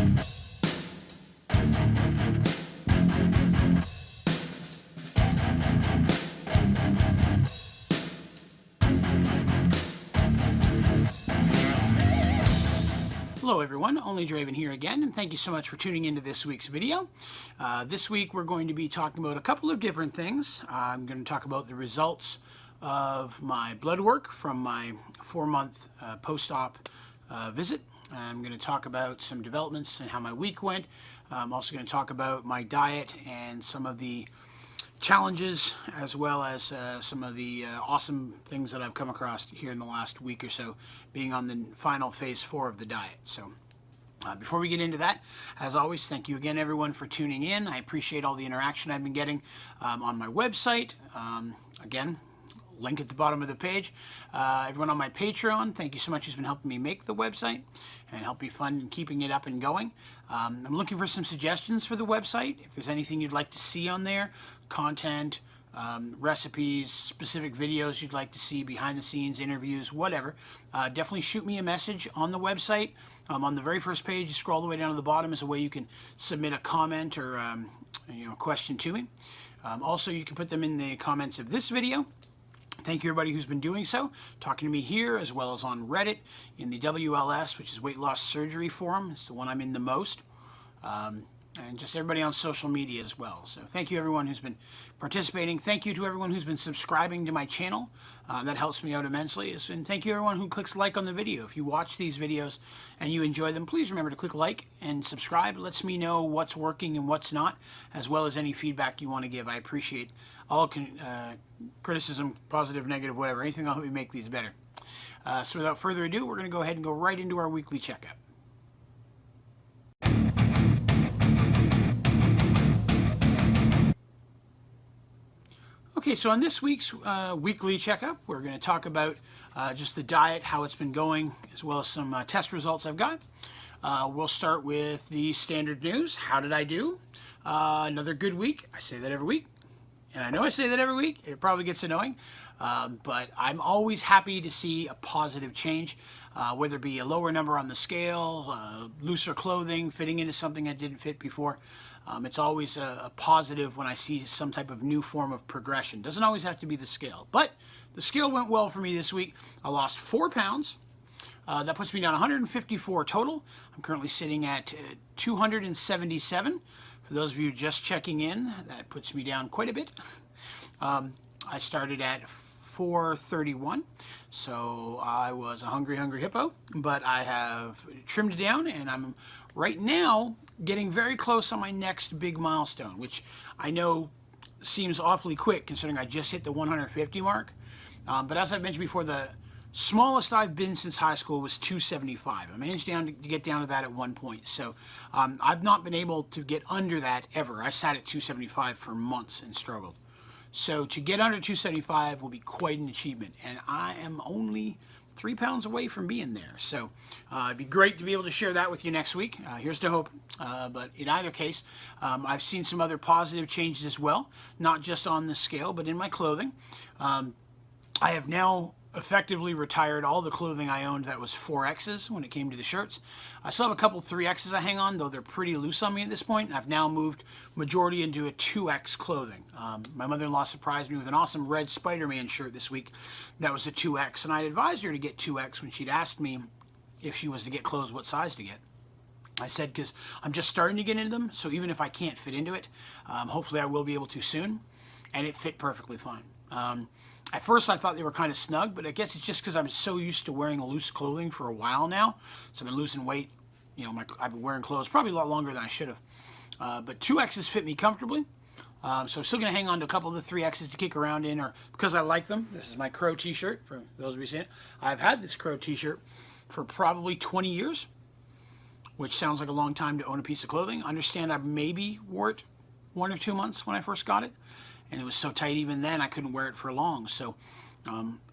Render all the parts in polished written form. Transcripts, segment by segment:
Hello everyone, onlydraven here again, and thank you so much for tuning into this week's video. This week we're going to be talking about a couple of different things. I'm going to talk about the results of my blood work from my 4-month post-op visit. I'm going to talk about some developments and how my week went. I'm also going to talk about my diet and some of the challenges, as well as some of the awesome things that I've come across here in the last week or so, being on the final phase 4 of the diet. So before we get into that, as always, thank you again everyone for tuning in. I appreciate all the interaction I've been getting on my website. Again, link at the bottom of the page. Everyone on my Patreon, thank you so much who's been helping me make the website and help me fund and keeping it up and going. I'm looking for some suggestions for the website. If there's anything you'd like to see on there, content, recipes, specific videos you'd like to see, behind the scenes, interviews, whatever, definitely shoot me a message on the website. On the very first page, you scroll all the way down to the bottom is a way you can submit a comment or question to me. Also, you can put them in the comments of this video. Thank you everybody who's been doing so, talking to me here as well as on Reddit in the WLS, which is Weight Loss Surgery Forum. It's the one I'm in the most. And just everybody on social media as well. So thank you everyone who's been participating. Thank you to everyone who's been subscribing to my channel. That helps me out immensely. And thank you everyone who clicks like on the video. If you watch these videos and you enjoy them, please remember to click like and subscribe. It lets me know what's working and what's not, as well as any feedback you want to give. I appreciate all criticism, positive, negative, whatever. Anything that'll help me make these better. So without further ado, we're going to go ahead and go right into our weekly checkup. Okay, so on this week's weekly checkup, we're going to talk about just the diet, how it's been going, as well as some test results I've got. We'll start with the standard news. How did I do? Another good week. I say that every week, and I know I say that every week. It probably gets annoying, but I'm always happy to see a positive change, whether it be a lower number on the scale, looser clothing, fitting into something that didn't fit before. It's always a positive when I see some type of new form of progression. Doesn't always have to be the scale, but the scale went well for me this week. I lost 4 pounds. That puts me down 154 total. I'm currently sitting at 277. For those of you just checking in, that puts me down quite a bit. I started at 431, so I was a hungry hippo, but I have trimmed it down, and I'm right now getting very close on my next big milestone, which I know seems awfully quick considering I just hit the 150 mark. But as I mentioned before, the smallest I've been since high school was 275. I managed to get down to that at one point. So I've not been able to get under that ever. I sat at 275 for months and struggled. So to get under 275 will be quite an achievement. And I am only 3 pounds away from being there. So it'd be great to be able to share that with you next week. Here's to hope. But in either case, I've seen some other positive changes as well, not just on the scale, but in my clothing. I have now effectively retired all the clothing I owned that was 4Xs when it came to the shirts. I still have a couple 3Xs I hang on, though they're pretty loose on me at this point. I've now moved majority into a 2X clothing. My mother-in-law surprised me with an awesome red Spider-Man shirt this week that was a 2X, and I advised her to get 2X when she'd asked me if she was to get clothes, what size to get. I said, because I'm just starting to get into them, so even if I can't fit into it, hopefully I will be able to soon, and it fit perfectly fine. At first I thought they were kind of snug, but I guess it's just because I'm so used to wearing loose clothing for a while now. So I've been losing weight. You know, I've been wearing clothes probably a lot longer than I should have. But 2Xs fit me comfortably. So I'm still going to hang on to a couple of the 3Xs to kick around in, or because I like them. This is my Crow t-shirt, for those of you seeing it. I've had this Crow t-shirt for probably 20 years, which sounds like a long time to own a piece of clothing. Understand I maybe wore it 1 or 2 months when I first got it. And it was so tight even then I couldn't wear it for long. So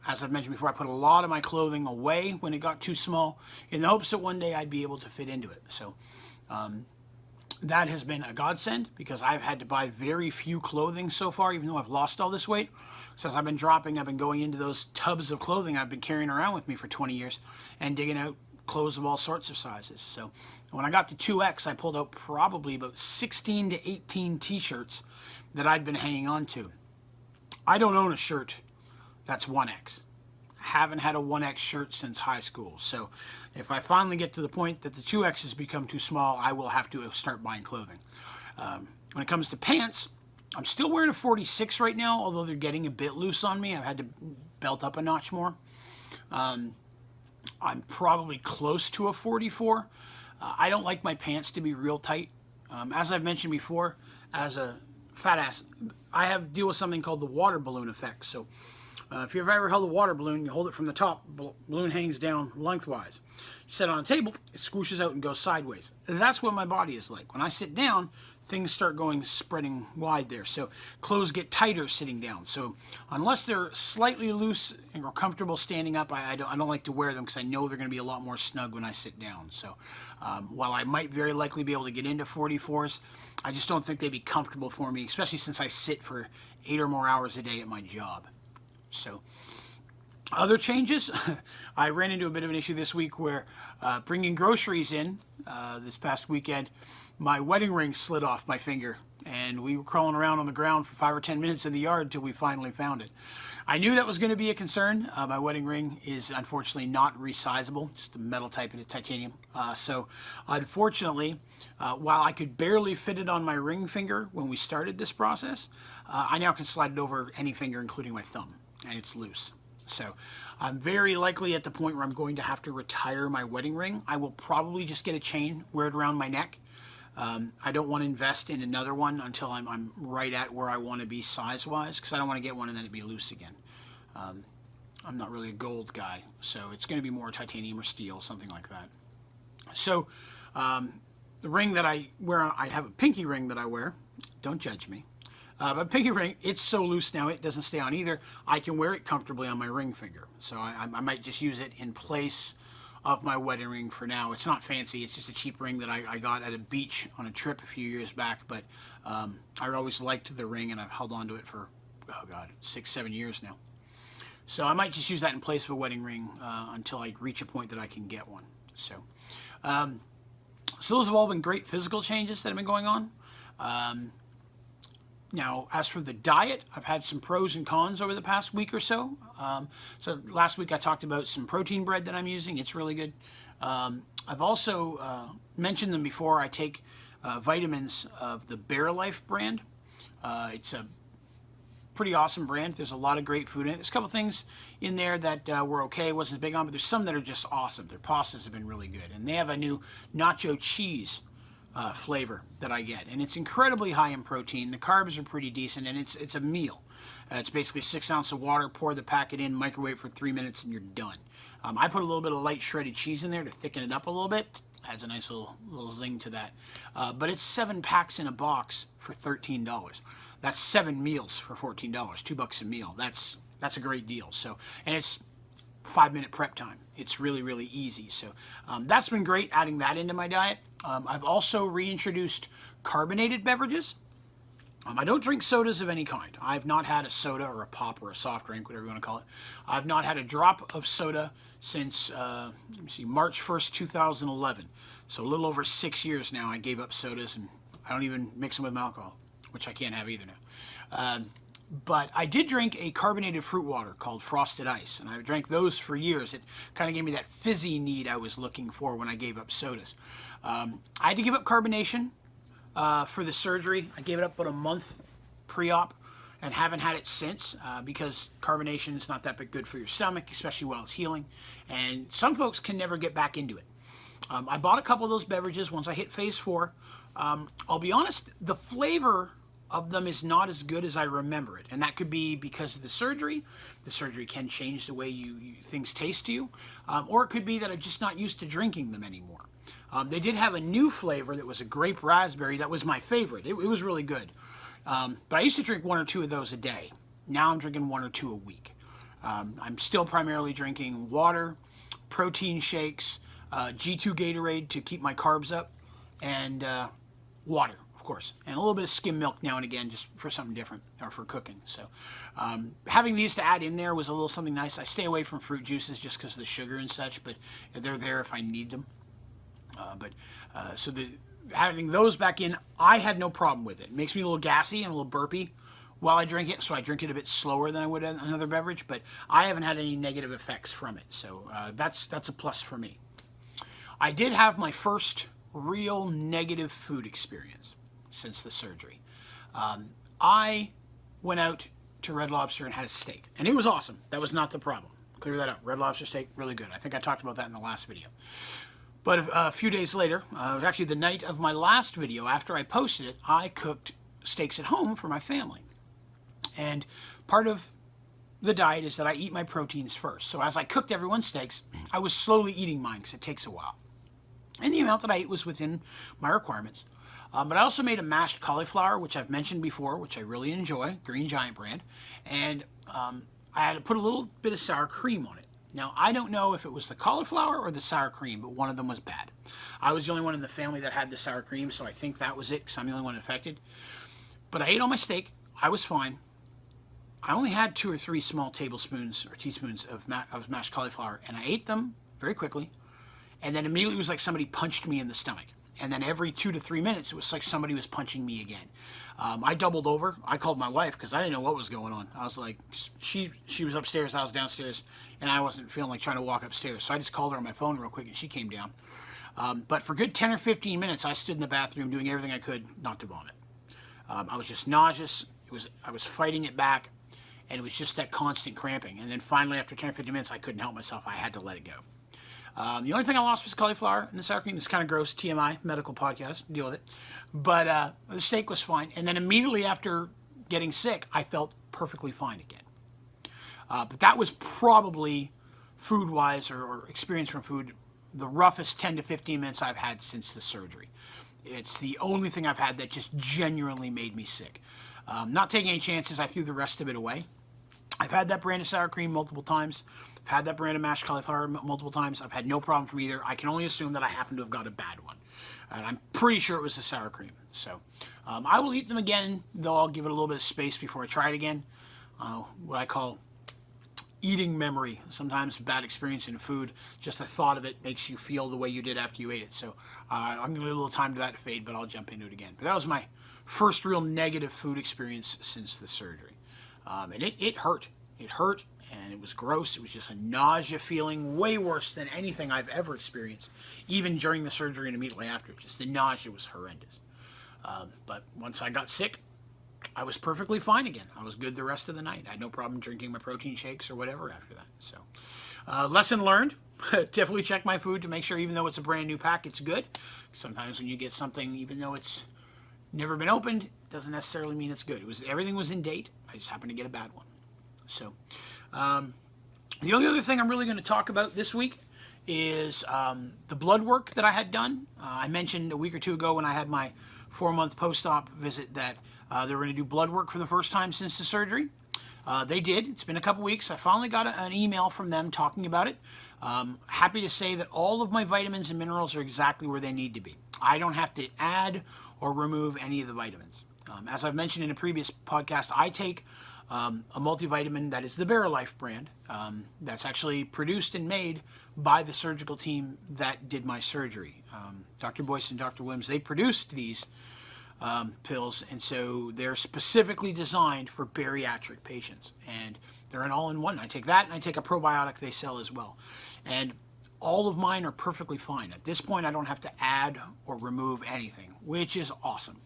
as I've mentioned before, I put a lot of my clothing away when it got too small in the hopes that one day I'd be able to fit into it. So that has been a godsend because I've had to buy very few clothing so far, even though I've lost all this weight. So as I've been dropping, I've been going into those tubs of clothing I've been carrying around with me for 20 years and digging out clothes of all sorts of sizes. So when I got to 2X, I pulled out probably about 16 to 18 t-shirts that I'd been hanging on to. I don't own a shirt that's 1X. Haven't had a 1X shirt since high school. So if I finally get to the point that the 2X's become too small, I will have to start buying clothing. When it comes to pants, I'm still wearing a 46 right now, although they're getting a bit loose on me. I've had to belt up a notch more. I'm probably close to a 44. I don't like my pants to be real tight. As I've mentioned before, as a fat ass, I have deal with something called the water balloon effect. So if you've ever held a water balloon, you hold it from the top, balloon hangs down lengthwise. You set it on a table, it squishes out and goes sideways. That's what my body is like. When I sit down, things start spreading wide there. So clothes get tighter sitting down. So unless they're slightly loose or comfortable standing up, I don't like to wear them because I know they're going to be a lot more snug when I sit down. So while I might very likely be able to get into 44s, I just don't think they'd be comfortable for me, especially since I sit for 8 or more hours a day at my job. So other changes, I ran into a bit of an issue this week where bringing groceries in this past weekend, my wedding ring slid off my finger, and we were crawling around on the ground for 5 or 10 minutes in the yard till we finally found it. I knew that was going to be a concern. My wedding ring is unfortunately not resizable, just a metal type of titanium. So unfortunately, while I could barely fit it on my ring finger when we started this process, I now can slide it over any finger, including my thumb, and it's loose. So I'm very likely at the point where I'm going to have to retire my wedding ring. I will probably just get a chain, wear it around my neck. I don't want to invest in another one until I'm right at where I want to be size-wise, because I don't want to get one and then it be loose again. I'm not really a gold guy, so it's going to be more titanium or steel, something like that. So the ring that I wear, I have a pinky ring that I wear. Don't judge me. But pinky ring, it's so loose now, it doesn't stay on either. I can wear it comfortably on my ring finger. So I might just use it in place of my wedding ring for now. It's not fancy, it's just a cheap ring that I got at a beach on a trip a few years back. But I always liked the ring, and I've held on to it for, 6-7 years now. So I might just use that in place of a wedding ring until I reach a point that I can get one. So those have all been great physical changes that have been going on. Now, as for the diet, I've had some pros and cons over the past week or so. So last week I talked about some protein bread that I'm using. It's really good. I've also mentioned them before. I take vitamins of the Bear Life brand. It's a pretty awesome brand. There's a lot of great food in it. There's a couple things in there that were okay, wasn't as big on, but there's some that are just awesome. Their pastas have been really good. And they have a new nacho cheese flavor that I get, and it's incredibly high in protein. The carbs are pretty decent, and it's a meal. It's basically 6 ounces of water, pour the packet in, microwave for 3 minutes, and you're done. I put a little bit of light shredded cheese in there to thicken it up a little bit. Adds a nice little zing to that. But it's 7 packs in a box for $13. That's 7 meals for $14. $2 a meal. That's a great deal. So, and it's 5-minute prep time. It's really, really easy. So that's been great, adding that into my diet. I've also reintroduced carbonated beverages. I don't drink sodas of any kind. I've not had a soda or a pop or a soft drink, whatever you want to call it. I've not had a drop of soda since, March 1st, 2011. So a little over 6 years now I gave up sodas, and I don't even mix them with alcohol, which I can't have either now. But I did drink a carbonated fruit water called Frosted Ice, and I drank those for years. It kind of gave me that fizzy need I was looking for when I gave up sodas. I had to give up carbonation for the surgery. I gave it up about a month pre-op and haven't had it since because carbonation is not that good for your stomach, especially while it's healing. And some folks can never get back into it. I bought a couple of those beverages once I hit phase 4. I'll be honest, the flavor of them is not as good as I remember it, and that could be because of the surgery. The surgery can change the way things taste to you, or it could be that I'm just not used to drinking them anymore. They did have a new flavor that was a grape raspberry that was my favorite. It was really good, but I used to drink 1 or 2 of those a day. Now I'm drinking 1 or 2 a week. I'm still primarily drinking water, protein shakes, G2 Gatorade to keep my carbs up, and water. of course, and a little bit of skim milk now and again, just for something different or for cooking. So having these to add in there was a little something nice. I stay away from fruit juices just because of the sugar and such, but they're there if I need them. Having those back in, I had no problem with it. It makes me a little gassy and a little burpy while I drink it, so I drink it a bit slower than I would another beverage, but I haven't had any negative effects from it, so that's a plus for me. I did have my first real negative food experience since the surgery. I went out to Red Lobster and had a steak, and it was awesome. That was not the problem. Clear that up. Red Lobster steak, really good. I think I talked about that in the last video. But a few days later, actually the night of my last video, after I posted it, I cooked steaks at home for my family. And part of the diet is that I eat my proteins first. So as I cooked everyone's steaks, I was slowly eating mine because it takes a while. And the amount that I ate was within my requirements. But I also made a mashed cauliflower, which I've mentioned before, which I really enjoy, Green Giant brand. And I had to put a little bit of sour cream on it. Now, I don't know if it was the cauliflower or the sour cream, but one of them was bad. I was the only one in the family that had the sour cream, so I think that was it, because I'm the only one affected. But I ate all my steak. I was fine. I only had 2 or 3 small tablespoons or teaspoons of mashed cauliflower, and I ate them very quickly. And then immediately it was like somebody punched me in the stomach. And then every 2 to 3 minutes, it was like somebody was punching me again. I doubled over. I called my wife because I didn't know what was going on. I was like, she was upstairs, I was downstairs, and I wasn't feeling like trying to walk upstairs. So I just called her on my phone real quick, and she came down. But for a good 10 or 15 minutes, I stood in the bathroom doing everything I could not to vomit. I was just nauseous. I was fighting it back, and it was just that constant cramping. And then finally, after 10 or 15 minutes, I couldn't help myself. I had to let it go. The only thing I lost was cauliflower and the sour cream. It's kind of gross, TMI, medical podcast, deal with it. But the steak was fine. And then immediately after getting sick, I felt perfectly fine again. But that was probably, food-wise or experience from food, the roughest 10 to 15 minutes I've had since the surgery. It's the only thing I've had that just genuinely made me sick. Not taking any chances, I threw the rest of it away. I've had that brand of sour cream multiple times. I've had that brand of mashed cauliflower multiple times. I've had no problem from either. I can only assume that I happen to have got a bad one. And I'm pretty sure it was the sour cream. So I will eat them again, though I'll give it a little bit of space before I try it again. What I call eating memory. Sometimes bad experience in food, just the thought of it makes you feel the way you did after you ate it. So I'm going to leave a little time to that to fade, but I'll jump into it again. But that was my first real negative food experience since the surgery. And it hurt. It hurt, and it was gross. It was just a nausea feeling, way worse than anything I've ever experienced, even during the surgery and immediately after. Just the nausea was horrendous. But once I got sick, I was perfectly fine again. I was good the rest of the night. I had no problem drinking my protein shakes or whatever after that. So, lesson learned. Definitely check my food to make sure, even though it's a brand new pack, it's good. Sometimes when you get something, even though it's never been opened, it doesn't necessarily mean it's good. Everything was in date. I just happened to get a bad one. So, the only other thing I'm really going to talk about this week is the blood work that I had done. I mentioned a week or two ago when I had my 4-month post-op visit that they were going to do blood work for the first time since the surgery. They did. It's been a couple weeks. I finally got an email from them talking about it. Happy to say that all of my vitamins and minerals are exactly where they need to be. I don't have to add or remove any of the vitamins. As I've mentioned in a previous podcast, I take a multivitamin that is the Life brand. That's actually produced and made by the surgical team that did my surgery. Dr. Boyce and Dr. Williams, they produced these pills, and so they're specifically designed for bariatric patients. And they're an all-in-one. I take that, and I take a probiotic they sell as well. And all of mine are perfectly fine. At this point, I don't have to add or remove anything, which is awesome.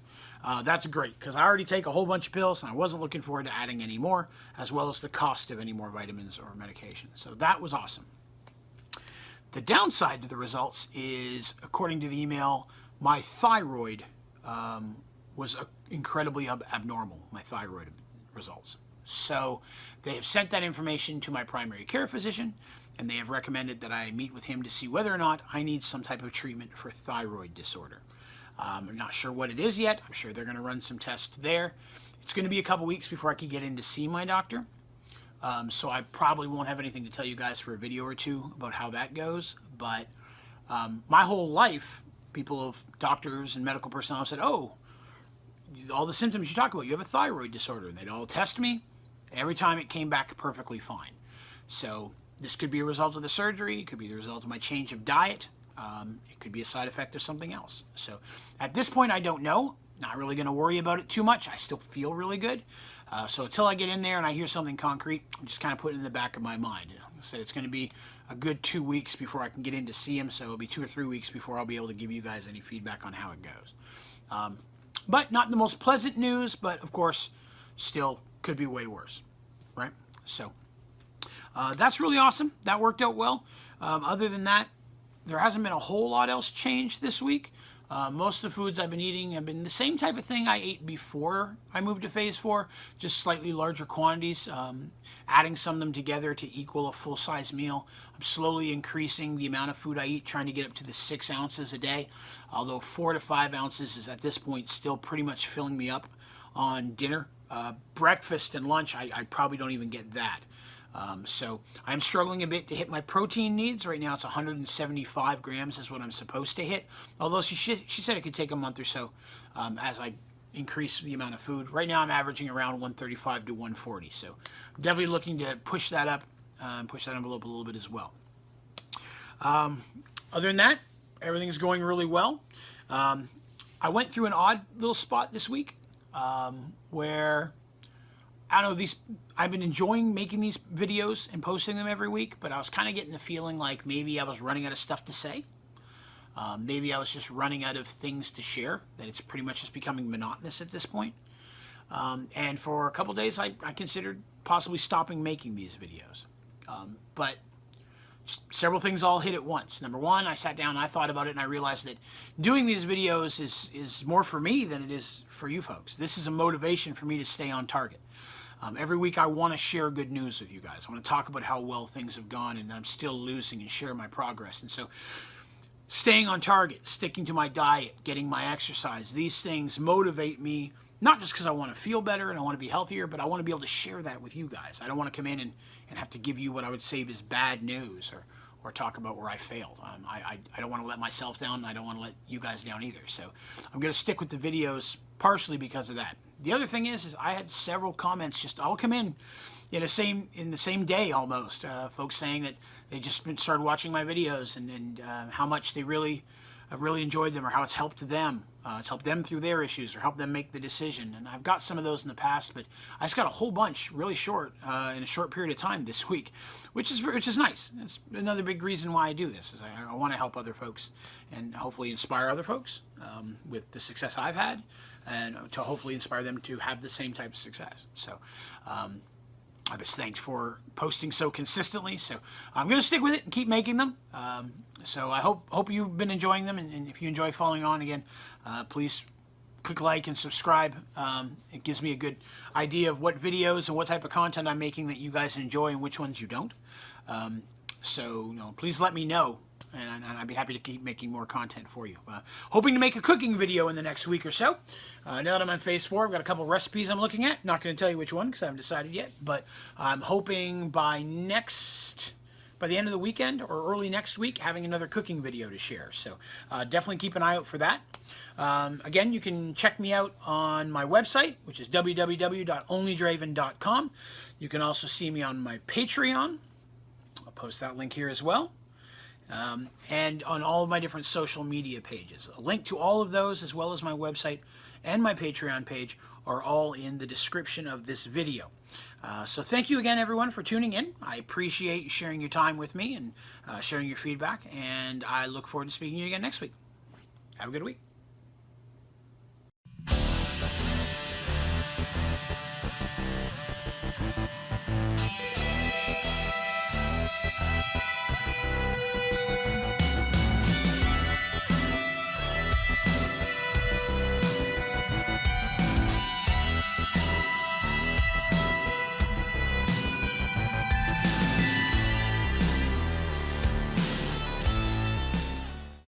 That's great, because I already take a whole bunch of pills, and I wasn't looking forward to adding any more, as well as the cost of any more vitamins or medication. So that was awesome. The downside to the results is, according to the email, my thyroid was incredibly abnormal, my thyroid results. So they have sent that information to my primary care physician, and they have recommended that I meet with him to see whether or not I need some type of treatment for thyroid disorder. I'm not sure what it is yet. I'm sure they're going to run some tests there. It's going to be a couple weeks before I can get in to see my doctor. So I probably won't have anything to tell you guys for a video or two about how that goes. But my whole life, doctors and medical personnel have said, oh, all the symptoms you talk about. You have a thyroid disorder. And they'd all test me. Every time it came back perfectly fine. So this could be a result of the surgery. It could be the result of my change of diet. It could be a side effect of something else. So at this point, I don't know. Not really going to worry about it too much. I still feel really good. So until I get in there and I hear something concrete, I'm just kind of putting it in the back of my mind. Like I said, it's going to be a good 2 weeks before I can get in to see him. So it'll be 2 or 3 weeks before I'll be able to give you guys any feedback on how it goes. But not the most pleasant news, but of course, still could be way worse, right? So that's really awesome. That worked out well. Other than that, there hasn't been a whole lot else changed this week. Most of the foods I've been eating have been the same type of thing I ate before I moved to phase 4, just slightly larger quantities, adding some of them together to equal a full-size meal. I'm slowly increasing the amount of food I eat, trying to get up to the 6 ounces a day, although 4 to 5 ounces is at this point still pretty much filling me up on dinner. Breakfast and lunch, I probably don't even get that. So I'm struggling a bit to hit my protein needs. Right now it's 175 grams is what I'm supposed to hit. Although she said it could take a month or so as I increase the amount of food. Right now I'm averaging around 135 to 140. So I'm definitely looking to push that up, push that envelope a little bit as well. Other than that, everything's going really well. I went through an odd little spot this week where I don't know, I've been enjoying making these videos and posting them every week, but I was kind of getting the feeling like maybe I was running out of stuff to say. Maybe I was just running out of things to share, that it's pretty much just becoming monotonous at this point. And for a couple days, I considered possibly stopping making these videos. But several things all hit at once. Number one, I sat down and I thought about it and I realized that doing these videos is more for me than it is for you folks. This is a motivation for me to stay on target. Every week I want to share good news with you guys. I want to talk about how well things have gone and I'm still losing and share my progress. And so staying on target, sticking to my diet, getting my exercise, these things motivate me, not just because I want to feel better and I want to be healthier, but I want to be able to share that with you guys. I don't want to come in and have to give you what I would say is bad news or talk about where I failed. I don't want to let myself down. I don't want to let you guys down either. So I'm going to stick with the videos partially because of that. The other thing is I had several comments just all come in the same day almost. Folks saying that they just started watching my videos and how much they really enjoyed them or how it's helped them. It's helped them through their issues or helped them make the decision. And I've got some of those in the past, but I just got a whole bunch really short in a short period of time this week, which is nice. That's another big reason why I do this is I want to help other folks and hopefully inspire other folks with the success I've had and to hopefully inspire them to have the same type of success. So I was thanked for posting so consistently. So I'm going to stick with it and keep making them. So I hope you've been enjoying them. And if you enjoy following on again, please click like and subscribe. It gives me a good idea of what videos and what type of content I'm making that you guys enjoy and which ones you don't. So please let me know. And I'd be happy to keep making more content for you. Hoping to make a cooking video in the next week or so. Now that I'm on phase 4, I've got a couple of recipes I'm looking at. Not going to tell you which one because I haven't decided yet. But I'm hoping by the end of the weekend or early next week, having another cooking video to share. So definitely keep an eye out for that. Again, you can check me out on my website, which is www.onlydraven.com. You can also see me on my Patreon. I'll post that link here as well. And on all of my different social media pages. A link to all of those, as well as my website and my Patreon page, are all in the description of this video. So thank you again, everyone, for tuning in. I appreciate sharing your time with me and sharing your feedback, and I look forward to speaking to you again next week. Have a good week.